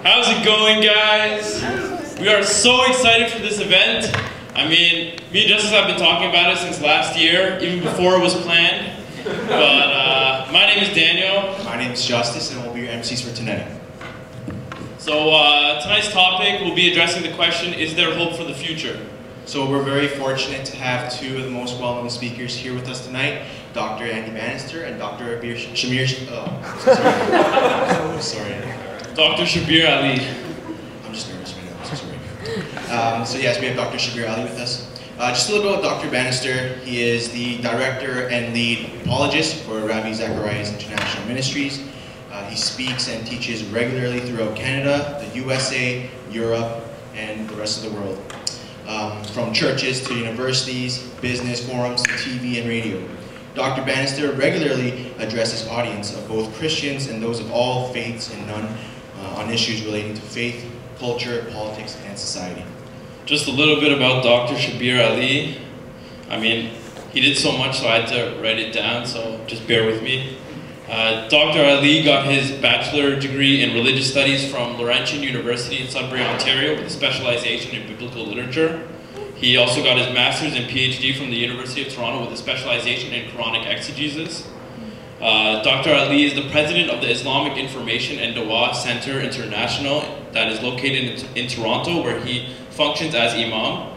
How's it going, guys? We are so excited for this event. I mean, me and Justice have been talking about it since last year, even before it was planned. But my name is Daniel. My name is Justice, and we'll be your MCs for tonight. So tonight's topic will be addressing the question, is there hope for the future? So we're very fortunate to have two of the most well-known speakers here with us tonight, Dr. Andy Bannister and Dr. Shabir Dr. Shabir Ally. I'm just nervous right now, I'm so sorry. So yes, we have Dr. Shabir Ally with us. Just a little bit about Dr. Bannister. He is the Director and Lead Apologist for RZIM International Ministries. He speaks and teaches regularly throughout Canada, the USA, Europe, and the rest of the world. From churches to universities, business forums, to TV and radio. Dr. Bannister regularly addresses audience of both Christians and those of all faiths and none on issues relating to faith, culture, politics, and society. Just a little bit about Dr. Shabir Ally. I mean, he did so much, so I had to write it down, so just bear with me. Dr. Ally got his bachelor degree in religious studies from Laurentian University in Sudbury, Ontario, with a specialization in biblical literature. He also got his master's and PhD from the University of Toronto with a specialization in Quranic exegesis. Dr. Ally is the president of the Islamic Information and Dawah Center International that is located in Toronto, where he functions as imam.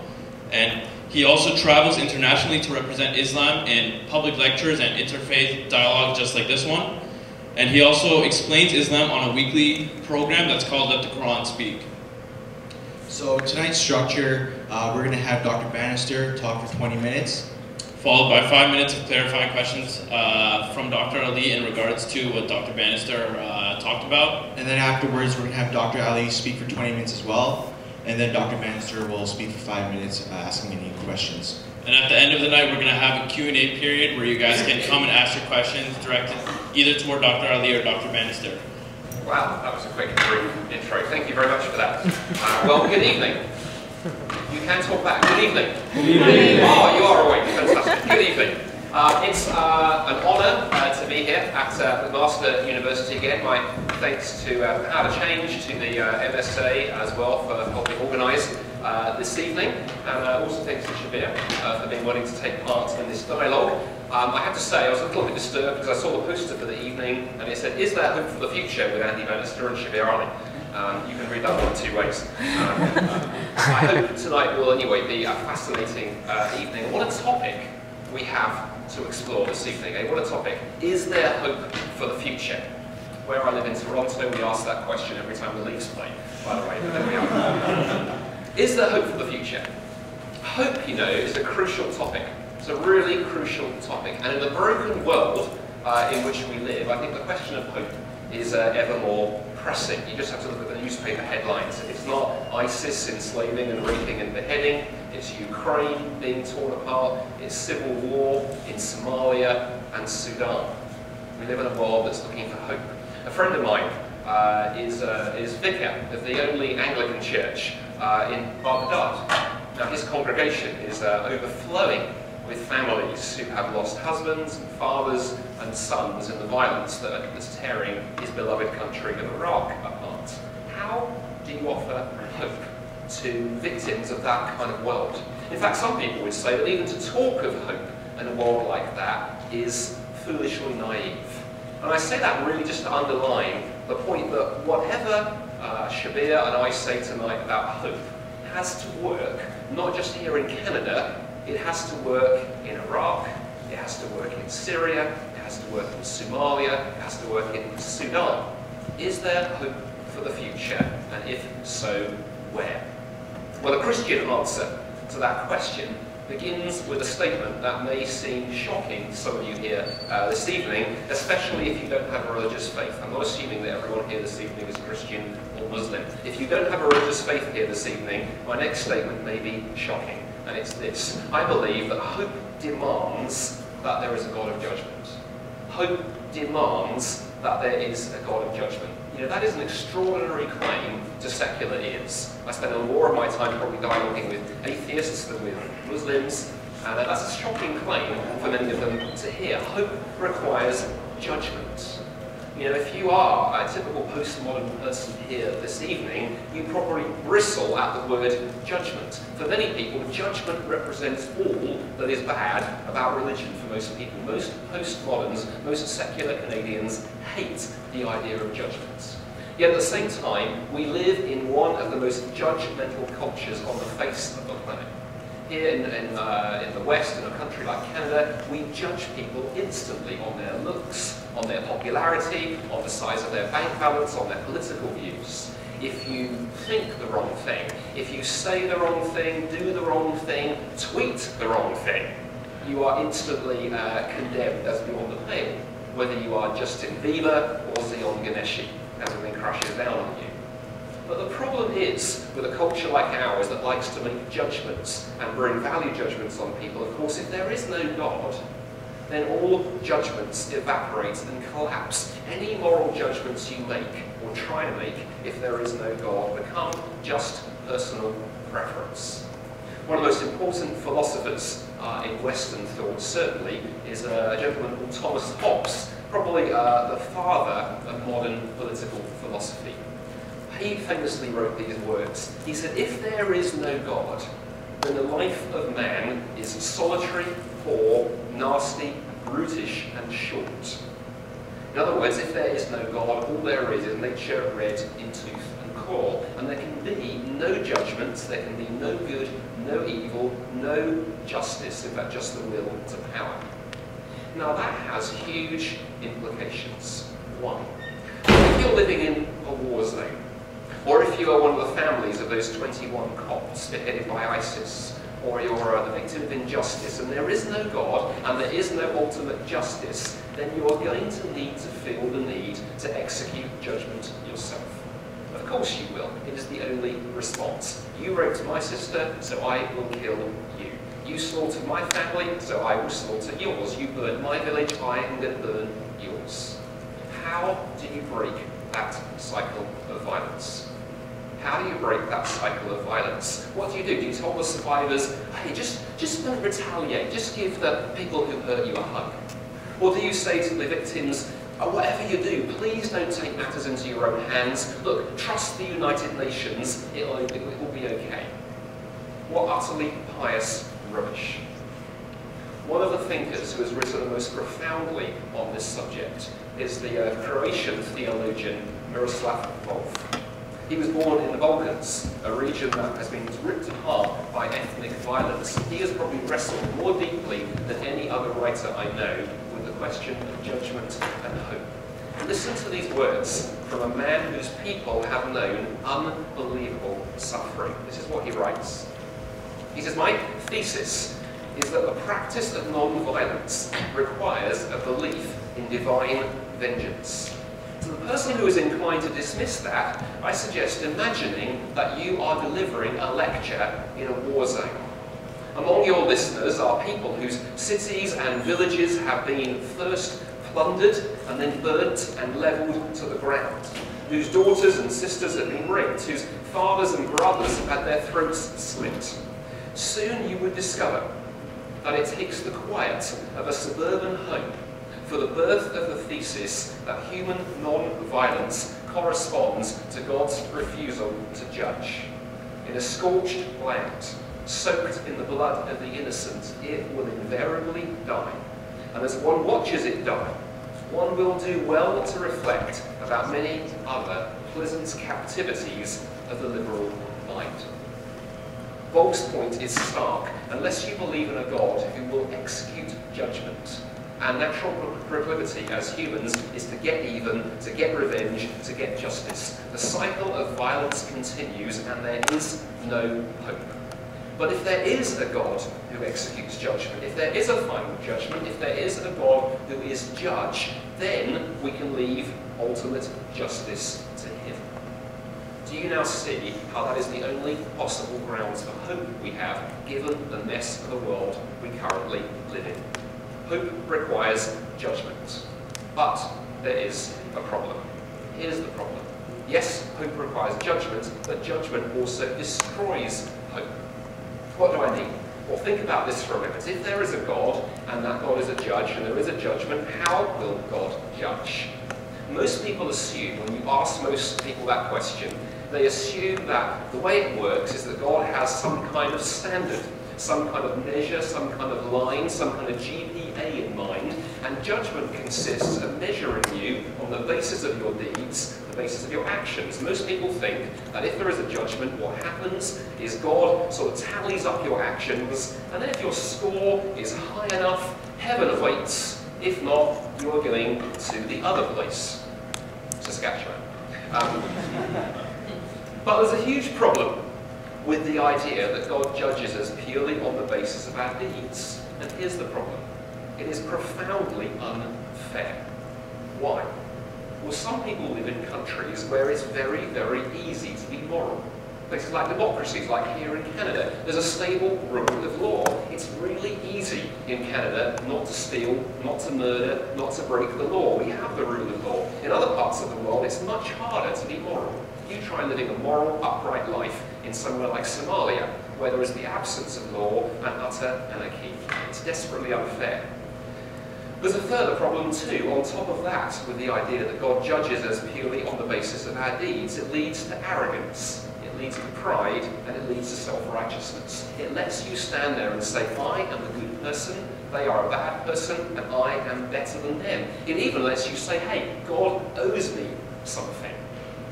And he also travels internationally to represent Islam in public lectures and interfaith dialogue just like this one. And he also explains Islam on a weekly program that's called Let the Quran Speak. So tonight's structure, we're going to have Dr. Bannister talk for 20 minutes. Followed by 5 minutes of clarifying questions from Dr. Ally in regards to what Dr. Bannister talked about. And then afterwards, we're going to have Dr. Ally speak for 20 minutes as well. And then Dr. Bannister will speak for 5 minutes, asking any questions. And at the end of the night, we're going to have a Q&A period where you guys can come and ask your questions directed either toward Dr. Ally or Dr. Bannister. Wow, that was a quick and brief intro. Thank you very much for that. Well, good evening. You can talk back. Good evening. Good evening. Oh, you are awake. Fantastic. Good evening. It's an honour to be here at McMaster University again. My thanks to How to Change, to the MSA as well for helping organise this evening. And also thanks to Shabir for being willing to take part in this dialogue. I have to say, I was a little bit disturbed because I saw the poster for the evening and it said, "Is there hope for the future?" with Andy Bannister and Shabir Ally. You can read that one 2 ways. I hope tonight will anyway be a fascinating evening. What a topic we have to explore this evening. What a topic. Is there hope for the future? Where I live in Toronto, we ask that question every time the Leafs play, by the way. But there we are. Is there hope for the future? Hope, you know, is a crucial topic. It's a really crucial topic. And in the broken world in which we live, I think the question of hope is ever more pressing. You just have to look at the newspaper headlines. It's not ISIS enslaving and raping and beheading. It's Ukraine being torn apart. It's civil war in Somalia and Sudan. We live in a world that's looking for hope. A friend of mine is vicar of the only Anglican church in Baghdad. Now his congregation is overflowing with families who have lost husbands, and fathers and sons in the violence that's tearing his beloved country of Iraq apart. How do you offer hope to victims of that kind of world? In fact, some people would say that even to talk of hope in a world like that is foolishly naive. And I say that really just to underline the point that whatever Shabir and I say tonight about hope has to work, not just here in Canada. It has to work in Iraq, it has to work in Syria, it has to work in Somalia, it has to work in Sudan. Is there hope for the future? And if so, where? Well, the Christian answer to that question begins with a statement that may seem shocking to some of you here this evening, especially if you don't have a religious faith. I'm not assuming that everyone here this evening is Christian or Muslim. If you don't have a religious faith here this evening, my next statement may be shocking. And it's this: I believe that hope demands that there is a God of judgment. Hope demands that there is a God of judgment. You know, that is an extraordinary claim to secular ears. I spend more of my time probably dialoguing with atheists than with Muslims, and that's a shocking claim for many of them to hear. Hope requires judgment. You know, if you are a typical postmodern person here this evening, you probably bristle at the word judgment. For many people, judgment represents all that is bad about religion for most people. Most postmoderns, most secular Canadians hate the idea of judgment. Yet at the same time, we live in one of the most judgmental cultures on the face of the planet. Here in the West, in a country like Canada, we judge people instantly on their looks, on their popularity, on the size of their bank balance, on their political views. If you think the wrong thing, if you say the wrong thing, do the wrong thing, tweet the wrong thing, you are instantly condemned as beyond the pale, whether you are Justin Bieber or Zion Ganeshi, as everything crashes down on you. But the problem is, with a culture like ours that likes to make judgments and bring value judgments on people, of course, if there is no God, then all judgments evaporate and collapse. Any moral judgments you make, or try to make, if there is no God, become just personal preference. One of the most important philosophers in Western thought, certainly, is a gentleman called Thomas Hobbes, probably the father of modern political philosophy. He famously wrote these words. He said, if there is no God, then the life of man is solitary, poor, nasty, brutish, and short. In other words, if there is no God, all there is nature red in tooth and claw. And there can be no judgments, there can be no good, no evil, no justice, in fact just the will to power. Now that has huge implications. One, if you're living in a war zone, or if you are one of the families of those 21 Copts beheaded by ISIS, or you're the victim of injustice, and there is no God, and there is no ultimate justice, then you are going to need to feel the need to execute judgment yourself. Of course you will. It is the only response. You raped my sister, so I will kill you. You slaughtered my family, so I will slaughter yours. You burned my village, I am going to burn yours. How do you break that cycle of violence? How do you break that cycle of violence? What do you do? Do you tell the survivors, hey, just don't retaliate, just give the people who hurt you a hug? Or do you say to the victims, whatever you do, please don't take matters into your own hands. Look, trust the United Nations, it will be okay. What utterly pious rubbish. One of the thinkers who has written the most profoundly on this subject is the Croatian theologian Miroslav Volf. He was born in the Balkans, a region that has been ripped apart by ethnic violence. He has probably wrestled more deeply than any other writer I know with the question of judgment and hope. And listen to these words from a man whose people have known unbelievable suffering. This is what he writes. He says, my thesis is that the practice of non-violence requires a belief in divine vengeance. To the person who is inclined to dismiss that, I suggest imagining that you are delivering a lecture in a war zone. Among your listeners are people whose cities and villages have been first plundered and then burnt and levelled to the ground, whose daughters and sisters have been raped, whose fathers and brothers have had their throats slit. Soon you would discover that it takes the quiet of a suburban home for the birth of the thesis that human non-violence corresponds to God's refusal to judge. In a scorched land, soaked in the blood of the innocent, it will invariably die. And as one watches it die, one will do well to reflect about many other pleasant captivities of the liberal mind. Volk's point is stark. Unless you believe in a God who will execute judgment, our natural proclivity as humans is to get even, to get revenge, to get justice. The cycle of violence continues and there is no hope. But if there is a God who executes judgment, if there is a final judgment, if there is a God who is judge, then we can leave ultimate justice to him. Do you now see how that is the only possible grounds for hope we have, given the mess of the world we currently live in? Hope requires judgment. But there is a problem. Here's the problem. Yes, hope requires judgment, but judgment also destroys hope. What do I mean? Well, think about this for a minute. If there is a God, and that God is a judge, and there is a judgment, how will God judge? most people assume, when you ask most people that question, they assume that the way it works is that God has some kind of standard, some kind of measure, some kind of line, some kind of GPA in mind, and judgment consists of measuring you on the basis of your deeds, the basis of your actions. Most people think that if there is a judgment, what happens is God sort of tallies up your actions, and then if your score is high enough, heaven awaits. If not, you are going to the other place, Saskatchewan. But there's a huge problem with the idea that God judges us purely on the basis of our deeds. And here's the problem. It is profoundly unfair. Why? Well, some people live in countries where it's very, very easy to be moral. Places like democracies, like here in Canada, there's a stable rule of law. It's really easy in Canada not to steal, not to murder, not to break the law. We have the rule of law. In other parts of the world, it's much harder to be moral. You try living a moral, upright life in somewhere like Somalia, where there is the absence of law and utter anarchy. It's desperately unfair. There's a further problem too, on top of that, with the idea that God judges us purely on the basis of our deeds. It leads to arrogance, it leads to pride, and it leads to self-righteousness. It lets you stand there and say, I am a good person, they are a bad person, and I am better than them. It even lets you say, hey, God owes me something.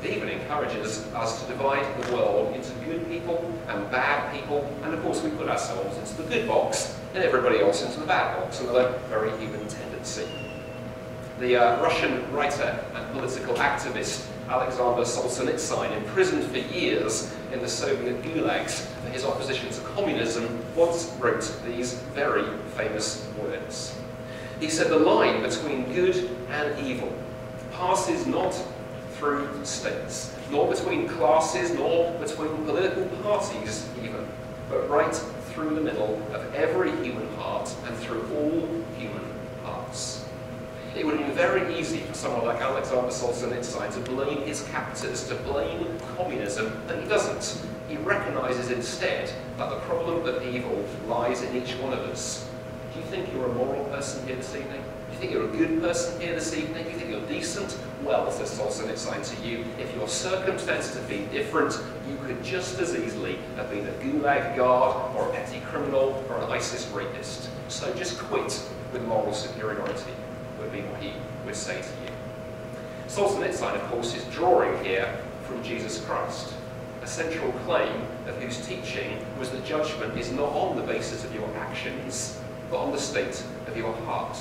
It even encourages us to divide the world into good people and bad people, and of course we put ourselves into the good box and everybody else into the bad box, another very human tendency. The Russian writer and political activist Alexander Solzhenitsyn, imprisoned for years in the Soviet gulags for his opposition to communism, once wrote these very famous words. He said, the line between good and evil passes not through states, nor between classes, nor between political parties even, but right through the middle of every human heart and through all human hearts. It would have been very easy for someone like Alexander Solzhenitsyn to blame his captors, to blame communism, but he doesn't. He recognises instead that the problem of evil lies in each one of us. Do you think you're a moral person here this evening? Do you think you're a good person here this evening? Do you think you're decent? Well, says Solzhenitsyn to you, if your circumstances had been different, you could just as easily have been a gulag guard or a petty criminal or an ISIS rapist. So just quit with moral superiority, would be what he would say to you. Solzhenitsyn, of course, is drawing here from Jesus Christ, a central claim of whose teaching was that judgment is not on the basis of your actions, but on the state of your heart.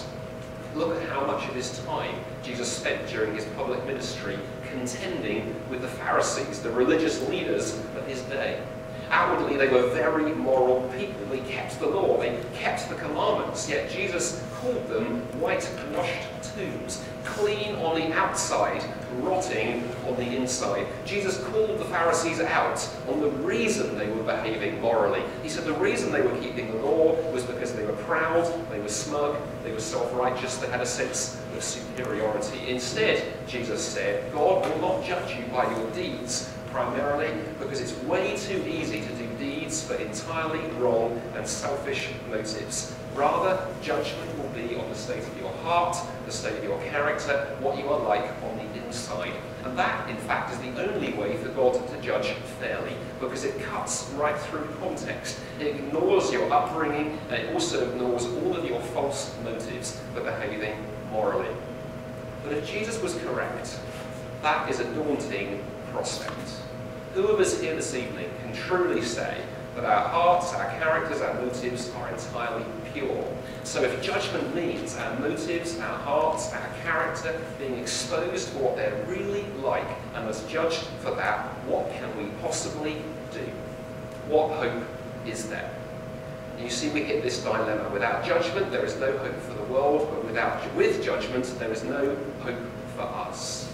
Look at how much of his time Jesus spent during his public ministry contending with the Pharisees, the religious leaders of his day. Outwardly, they were very moral people. They kept the law, they kept the commandments, yet Jesus called them whitewashed tombs, clean on the outside, rotting on the inside. Jesus called the Pharisees out on the reason they were behaving morally. He said the reason they were keeping the law was because they were proud, they were smug, they were self-righteous, they had a sense of superiority. Instead, Jesus said, God will not judge you by your deeds, primarily because it's way too easy to do deeds for entirely wrong and selfish motives. Rather, judgment will be on the state of your heart, the state of your character, what you are like on the inside. And that, in fact, is the only way for God to judge fairly, because it cuts right through context. It ignores your upbringing, and it also ignores all of your false motives for behaving morally. But if Jesus was correct, that is a daunting prospect. Who of us here this evening can truly say that our hearts, our characters, our motives are entirely pure? So if judgment means our motives, our hearts, our character being exposed for what they're really like and us judged for that, what can we possibly do? What hope is there? And you see, we hit this dilemma. Without judgment, there is no hope for the world, but with judgment, there is no hope for us.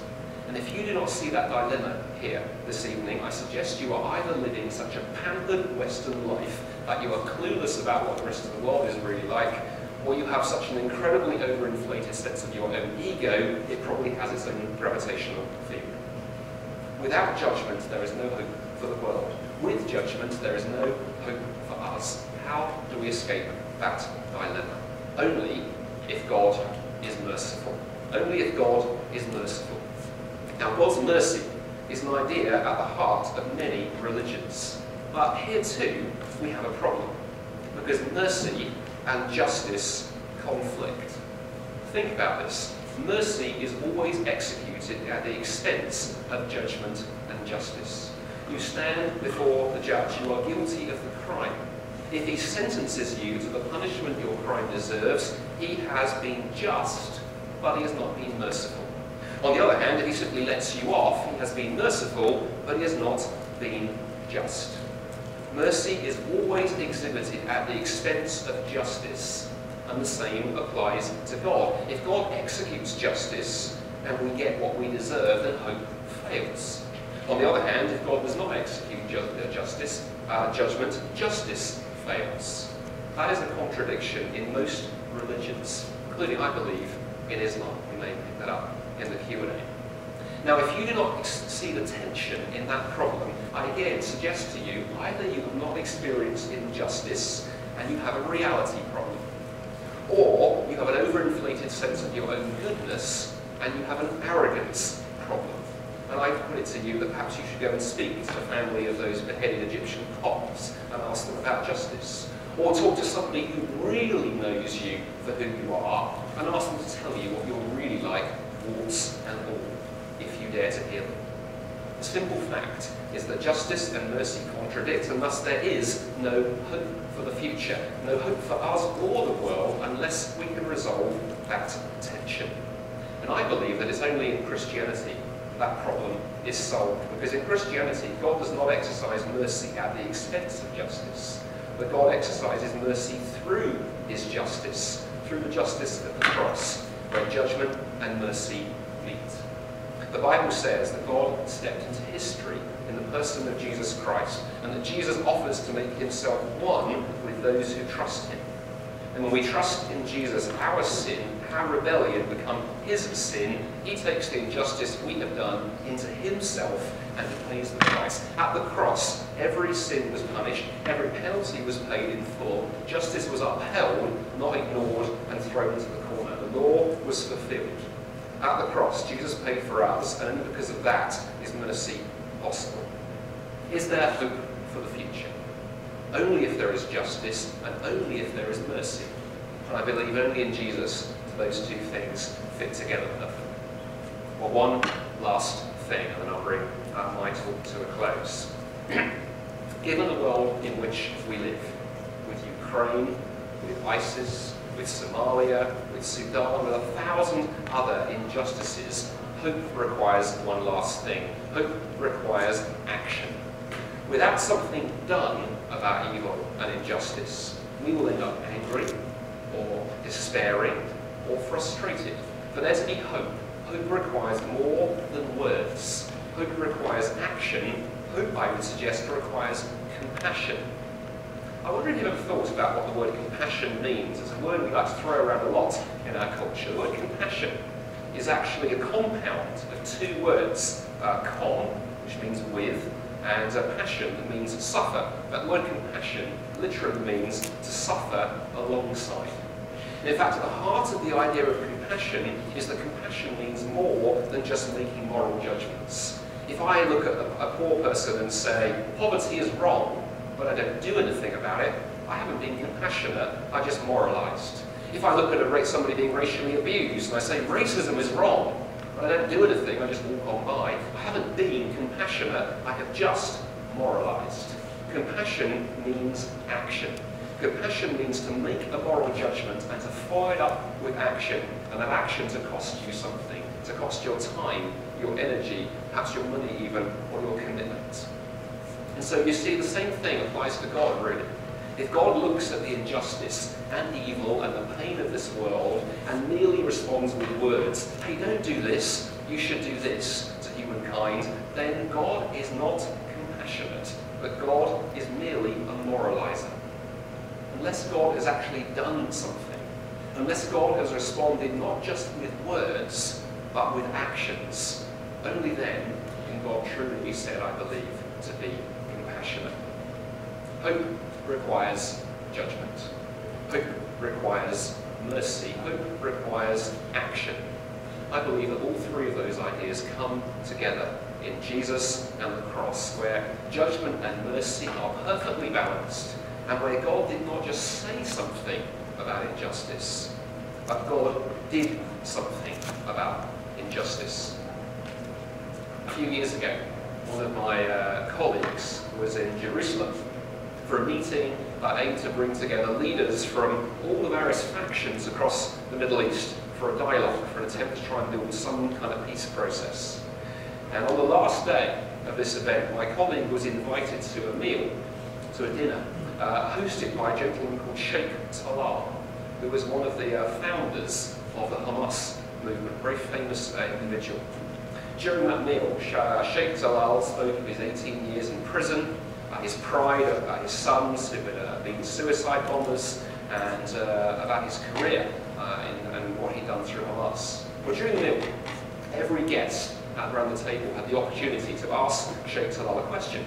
And if you do not see that dilemma here this evening, I suggest you are either living such a pampered Western life that you are clueless about what the rest of the world is really like, or you have such an incredibly overinflated sense of your own ego, it probably has its own gravitational field. Without judgment, there is no hope for the world. With judgment, there is no hope for us. How do we escape that dilemma? Only if God is merciful. only if God is merciful. Now, God's mercy is an idea at the heart of many religions. But here too, we have a problem, because mercy and justice conflict. Think about this. Mercy is always executed at the expense of judgment and justice. You stand before the judge, you are guilty of the crime. If he sentences you to the punishment your crime deserves, he has been just, but he has not been merciful. On the other hand, if he simply lets you off, he has been merciful, but he has not been just. Mercy is always exhibited at the expense of justice, and the same applies to God. If God executes justice and we get what we deserve, then hope fails. On the other hand, if God does not execute judgment, justice fails. That is a contradiction in most religions, including, I believe, in Islam. We may pick that up in the Q&A. Now, if you do not see the tension in that problem, I again suggest to you, either you have not experienced injustice and you have a reality problem, or you have an overinflated sense of your own goodness and you have an arrogance problem. And I put it to you that perhaps you should go and speak to the family of those beheaded Egyptian Copts and ask them about justice. Or talk to somebody who really knows you for who you are and ask them to tell you what you're really like, warts and all, if you dare to hear them. The simple fact is that justice and mercy contradict, and thus there is no hope for the future, no hope for us or the world unless we can resolve that tension. And I believe that it's only in Christianity that problem is solved, because in Christianity God does not exercise mercy at the expense of justice, but God exercises mercy through his justice, through the justice of the cross, where judgment and mercy meet. The Bible says that God stepped into history in the person of Jesus Christ, and that Jesus offers to make himself one with those who trust him. And when we trust in Jesus, our sin, our rebellion become his sin. He takes the injustice we have done into himself and he pays the price. At the cross, every sin was punished, every penalty was paid in full, justice was upheld, not ignored and thrown into the corner. The law was fulfilled. At the cross, Jesus paid for us, and only because of that is mercy possible. Is there hope for the future? Only if there is justice, and only if there is mercy. And I believe only in Jesus do those two things fit together perfectly. Well, one last thing, and then I'll bring my talk to a close. Given the world in which we live, with Ukraine, with ISIS, with Somalia, with Sudan, with 1,000 other injustices, hope requires one last thing. Hope requires action. Without something done about evil and injustice, we will end up angry, or despairing, or frustrated. For there to be hope, hope requires more than words. Hope requires action. Hope, I would suggest, requires compassion. I wonder if you've ever thought about what the word compassion means. It's a word we like to throw around a lot in our culture. The word compassion is actually a compound of two words, com, which means with, and passion, that means suffer. But the word compassion literally means to suffer alongside. And in fact, at the heart of the idea of compassion is that compassion means more than just making moral judgments. If I look at a poor person and say, poverty is wrong, but I don't do anything about it, I haven't been compassionate, I just moralised. If I look at somebody being racially abused and I say racism is wrong, but I don't do anything, I just walk on by, I haven't been compassionate, I have just moralised. Compassion means action. Compassion means to make a moral judgment and to follow it up with action, and that action to cost you something, to cost your time, your energy, perhaps your money even, or your commitment. And so you see, the same thing applies to God, really. If God looks at the injustice and the evil and the pain of this world and merely responds with words, hey, don't do this, you should do this to humankind, then God is not compassionate, but God is merely a moralizer. Unless God has actually done something, unless God has responded not just with words, but with actions, only then can God truly be said, I believe, to be compassionate. Hope requires judgment. Hope requires mercy. Hope requires action. I believe that all three of those ideas come together in Jesus and the cross, where judgment and mercy are perfectly balanced, and where God did not just say something about injustice, but God did something about injustice. A few years ago, one of my colleagues was in Jerusalem for a meeting that aimed to bring together leaders from all the various factions across the Middle East for a dialogue, for an attempt to try and build some kind of peace process. And on the last day of this event, my colleague was invited to a meal, to a dinner, hosted by a gentleman called Sheikh Talal, who was one of the founders of the Hamas movement, a very famous individual. During that meal, Sheikh Talal spoke of his 18 years in prison, about his pride, about his sons who had been suicide bombers, and about his career and what he'd done through Hamas. Well, during the meal, every guest around the table had the opportunity to ask Sheikh Talal a question.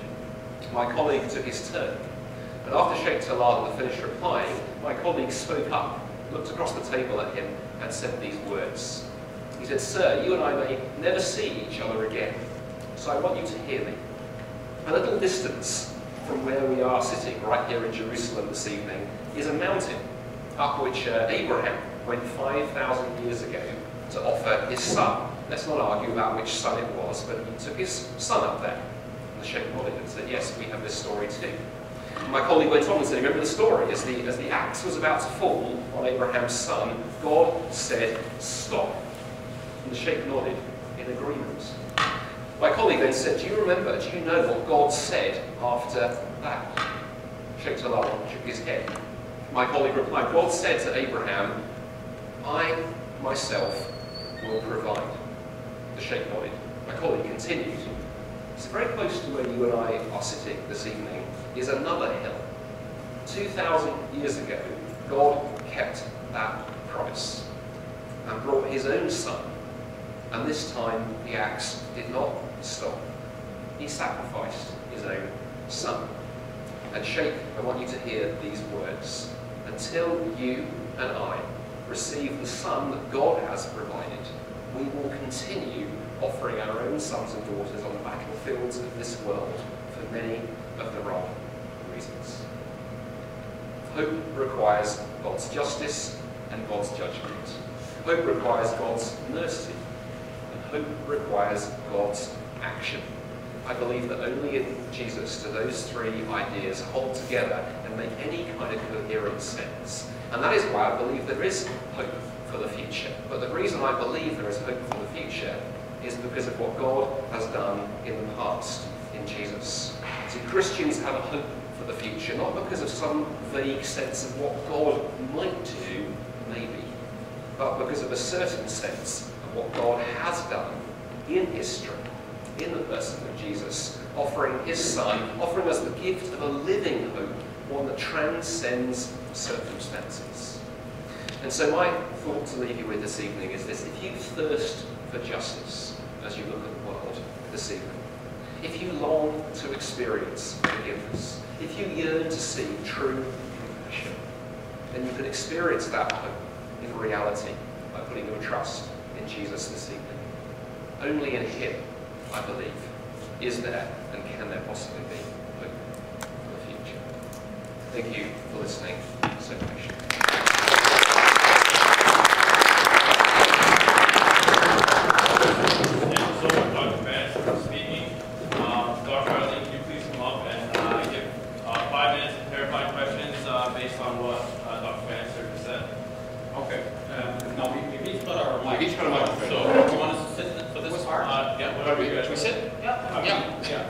My colleague took his turn, and after Sheikh Talal had finished replying, my colleague spoke up, looked across the table at him, and said these words. He said, "Sir, you and I may never see each other again, so I want you to hear me. A little distance from where we are sitting right here in Jerusalem this evening is a mountain up which Abraham went 5,000 years ago to offer his son. Let's not argue about which son it was, but he took his son up there." And the Sheikh nodded and said, "Yes, we have this story too." And my colleague went on and said, "Remember the story? As the axe was about to fall on Abraham's son, God said, 'Stop.'" And the Sheikh nodded in agreement. My colleague then said, "Do you know what God said after that?" Sheikh Talal shook his head. My colleague replied, "God said to Abraham, 'I myself will provide.'" The Sheikh nodded. My colleague continued. "So very close to where you and I are sitting this evening is another hill. 2,000 years ago, God kept that promise and brought his own son. And this time, the axe did not stop. He sacrificed his own son." And Sheikh, I want you to hear these words. Until you and I receive the son that God has provided, we will continue offering our own sons and daughters on the battlefields of this world for many of the wrong reasons. Hope requires God's justice and God's judgment. Hope requires God's mercy. Hope requires God's action. I believe that only in Jesus do those three ideas hold together and make any kind of coherent sense. And that is why I believe there is hope for the future. But the reason I believe there is hope for the future is because of what God has done in the past in Jesus. See, Christians have a hope for the future, not because of some vague sense of what God might do, maybe, but because of a certain sense of what God has done in history, in the person of Jesus, offering his Son, offering us the gift of a living hope, one that transcends circumstances. And so my thought to leave you with this evening is this: if you thirst for justice as you look at the world this evening, if you long to experience forgiveness, if you yearn to see true compassion, then you can experience that hope in reality by putting your trust in Jesus this evening. Only in him, I believe, is there and can there possibly be hope for the future. Thank you for listening so patiently. Dr. Bannister speaking. Dr. Ally, can you please come up and give 5 minutes of clarifying questions based on what Dr. Bannister just said? Okay. Now we've each got our mic. We've each got a microphone. So you want us to sit for this part? Yeah, whatever you guys Should we want. sit? Yeah.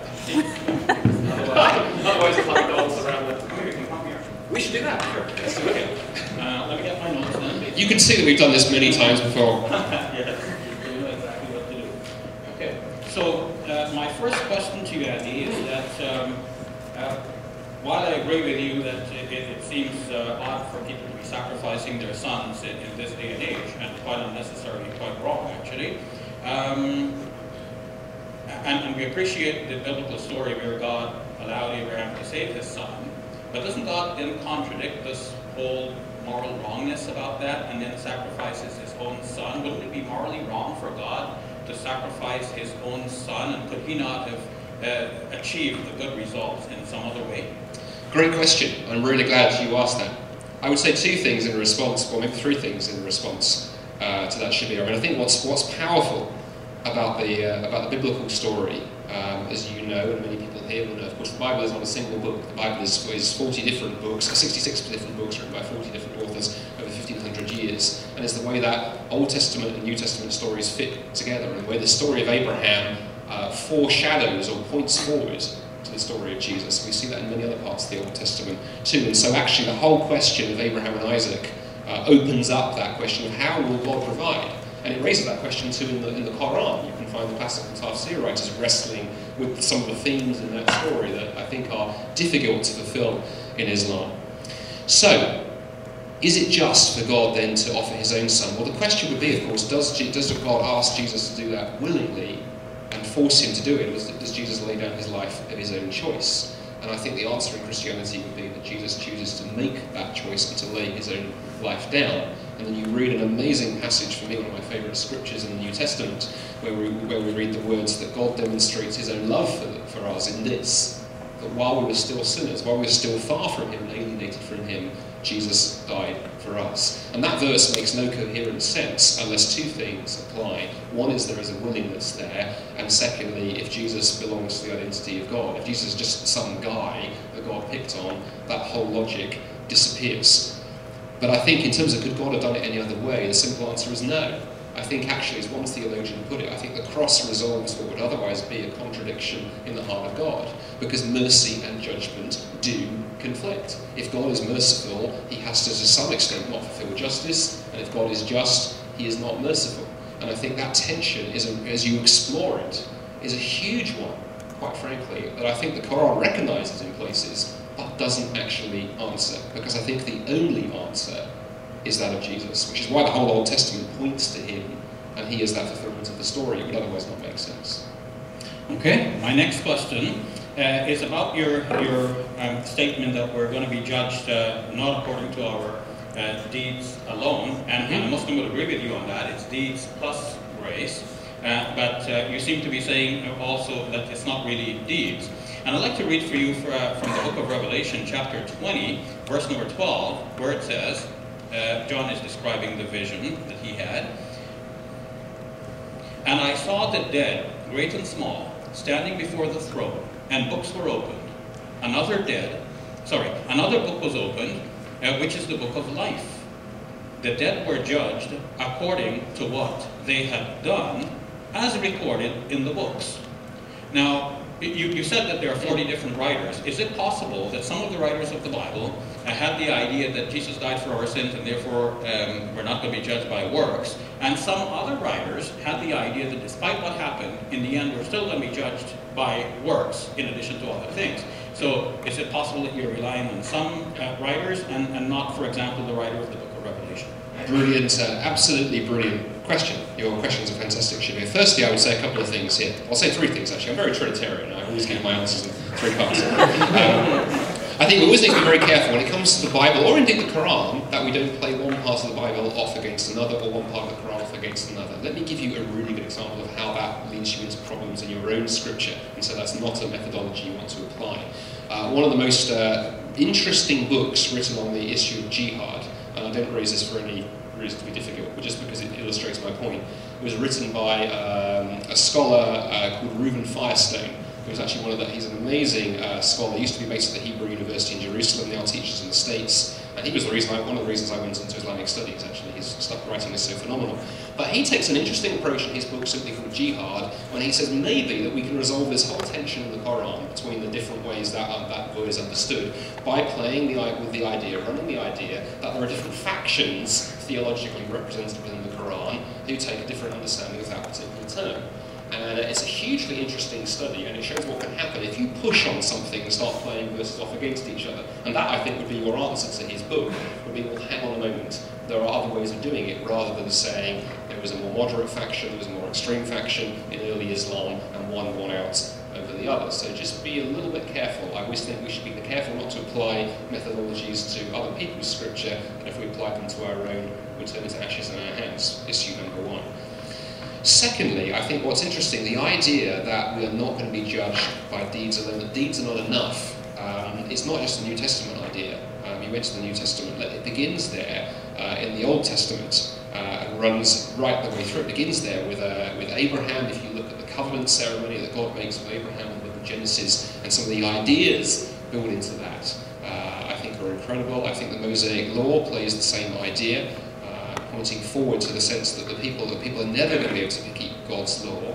Otherwise, it's like dogs around the... We can come here. We should do that. Sure. Let's do it. Let me get my notes then. You can see that we've done this many times before. Yes, you know exactly what to do. Okay. So my first question to you, Andy, is that while I agree with you that it seems odd for people to be sacrificing their sons in this day and age, and quite unnecessarily, quite wrong actually, and we appreciate the biblical story where God allowed Abraham to save his son, but doesn't God then contradict this whole moral wrongness about that and then sacrifices his own son. Wouldn't it be morally wrong for God to sacrifice his own son, and could he not have achieved the good results in some other way? Great question. I'm really glad you asked that. I would say two things in response, or maybe three things in response to that, Shabir. And I think what's powerful about the biblical story, as you know, and many people here will know, of course, the Bible is not a single book. The Bible is 40 different books, 66 different books written by 40 different authors over 1,500 years. And it's the way that Old Testament and New Testament stories fit together, and where the story of Abraham foreshadows or points forward to the story of Jesus. We see that in many other parts of the Old Testament too. And so actually the whole question of Abraham and Isaac opens up that question of how will God provide? And it raises that question too in the Quran. You can find the classical tafsir writers wrestling with some of the themes in that story that I think are difficult to fulfill in Islam. So, is it just for God then to offer his own son? Well, the question would be, of course, does God ask Jesus to do that willingly and force him to do it? Or does Jesus lay down his life of his own choice? And I think the answer in Christianity would be that Jesus chooses to make that choice and to lay his own life down. And then you read an amazing passage, for me, one of my favourite scriptures in the New Testament, where we read the words that God demonstrates his own love for us in this, that while we were still sinners, while we were still far from him and alienated from him, Jesus died for us. And that verse makes no coherent sense unless two things apply. One is there is a willingness there, and secondly, if Jesus belongs to the identity of God, if Jesus is just some guy that God picked on, that whole logic disappears. But I think in terms of could God have done it any other way, the simple answer is no. I think actually, as one theologian put it, I think the cross resolves what would otherwise be a contradiction in the heart of God, because mercy and judgment do conflict. If God is merciful, he has to some extent not fulfill justice, and if God is just, he is not merciful. And I think that tension, as you explore it, is a huge one, quite frankly, that I think the Quran recognises in places, but doesn't actually answer, because I think the only answer is that of Jesus, which is why the whole Old Testament points to him, and he is that fulfillment of the story. It would otherwise not make sense. Okay, my next question is about your statement that we're going to be judged not according to our deeds alone, and a Muslim would agree with you on that. It's deeds plus grace, but you seem to be saying also that it's not really deeds. And I'd like to read for you from the book of Revelation, chapter 20, verse number 12, where it says, John is describing the vision that he had. And I saw the dead, great and small, standing before the throne, and books were opened. Another book was opened, which is the book of life. The dead were judged according to what they had done, as recorded in the books. Now, you said that there are 40 different writers. Is it possible that some of the writers of the Bible had the idea that Jesus died for our sins and therefore we're not going to be judged by works, and some other writers had the idea that despite what happened, in the end we're still going to be judged by works in addition to other things? So is it possible that you're relying on some writers and not, for example, the writer of the book of Revelation? Brilliant, absolutely brilliant question. Your questions are fantastic, Shabir. Firstly, I would say a couple of things here. I'll say three things, actually. I'm very Trinitarian. I always give my answers in three parts. I think we always need to be very careful when it comes to the Bible, or indeed the Quran, that we don't play one part of the Bible off against another, or one part of the Quran off against another. Let me give you a really good example of how that leads you into problems in your own scripture, and so that's not a methodology you want to apply. One of the most interesting books written on the issue of jihad, and I don't raise this for any reason to be difficult, but just because it illustrates my point. It was written by a scholar called Reuben Firestone, who was actually he's an amazing scholar. He used to be based at the Hebrew University in Jerusalem, now teaches in the States. And he was one of the reasons I went into Islamic studies, actually. His stuff writing is so phenomenal. But he takes an interesting approach in his book, simply called Jihad, when he says maybe that we can resolve this whole tension in the Quran between the different ways that word is understood by playing with the idea, running the idea that there are different factions theologically represented within the Quran who take a different understanding of that particular term. And it's a hugely interesting study, and it shows what can happen if you push on something and start playing verses off against each other. And that, I think, would be your answer to his book, would be, well, hang on a moment, there are other ways of doing it, rather than saying there was a more moderate faction, there was a more extreme faction in early Islam, and one won out over the the other. So just be a little bit careful. I always think we should be careful not to apply methodologies to other people's scripture, and if we apply them to our own, we turn into ashes in our hands. Issue number one. Secondly, I think what's interesting, the idea that we are not going to be judged by deeds alone, that deeds are not enough, it's not just a New Testament idea. You went to the New Testament, it begins there in the Old Testament and runs right the way through. It begins there with Abraham. If you look at the covenant ceremony that God makes with Abraham in the book of Genesis, and some of the ideas built into that, I think are incredible. I think the Mosaic Law plays the same idea, pointing forward to the sense that the people are never going to be able to keep God's law,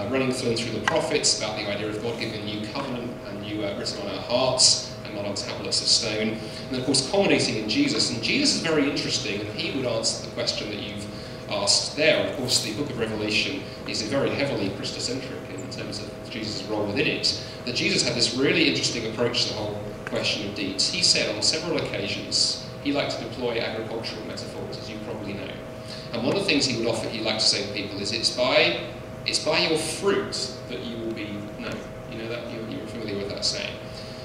running through the prophets about the idea of God giving a new covenant and new written on our hearts and not on tablets of stone, and then of course culminating in Jesus. And Jesus is very interesting, and he would answer the question that you've asked there. Of course, the book of Revelation is very heavily Christocentric in terms of Jesus' role within it. That Jesus had this really interesting approach to the whole question of deeds. He said on several occasions he liked to deploy agricultural metaphors, as you probably know. And one of the things he liked to say to people is, it's by your fruit that you will be known. You know that? You're familiar with that saying.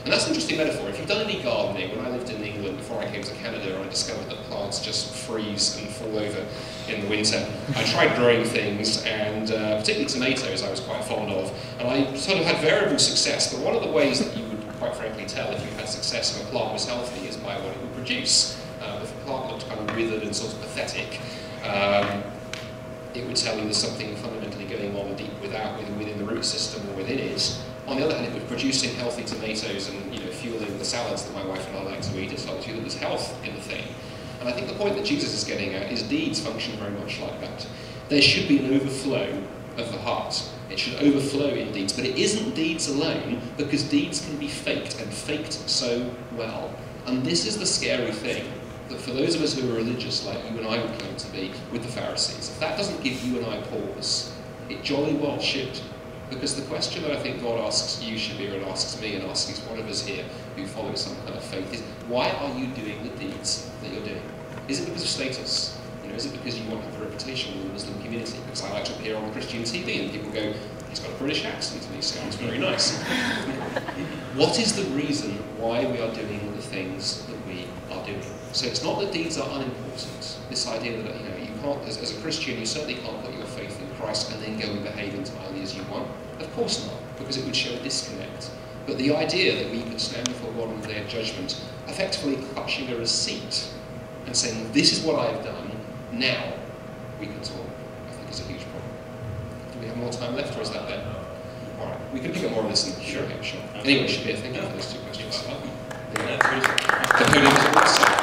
And that's an interesting metaphor. If you've done any gardening, when I lived in England before I came to Canada, I discovered that plants just freeze and fall over in the winter. I tried growing things, and particularly tomatoes I was quite fond of, and I sort of had variable success. But one of the ways that you would quite frankly tell if you had success and a plant was healthy is by what it would produce. If a plant looked kind of withered and sort of pathetic, it would tell you there's something fundamentally going on deep within the root system or within it. On the other hand, if it was producing healthy tomatoes and fueling the salads that my wife and I like to eat, it tells you that there's health in the thing. And I think the point that Jesus is getting at is deeds function very much like that. There should be an overflow of the heart. It should overflow in deeds, but it isn't deeds alone, because deeds can be faked, and faked so well. And this is the scary thing, that for those of us who are religious, like you and I would claim to be, with the Pharisees, if that doesn't give you and I pause, it jolly well should. Because the question that I think God asks you, Shabir, and asks me, and asks each one of us here who follow some kind of faith is, why are you doing the deeds that you're doing? Is it because of status? Is it because you want to have a reputation in the Muslim community? Because I like to appear on Christian TV and people go, he's got a British accent and he sounds very nice. What is the reason why we are doing the things that we are doing? So it's not that deeds are unimportant. This idea that you can't, as a Christian, you certainly can't put your faith in Christ and then go and behave entirely as you want. Of course not, because it would show a disconnect. But the idea that we could stand before God on the day of judgment, effectively clutching a receipt and saying, this is what I have done, now we can talk, I think is a huge problem. Do we have more time left, or is that there? All right, we can pick up more of this in sure. Anyway, Shabir, thank you for those two questions. That's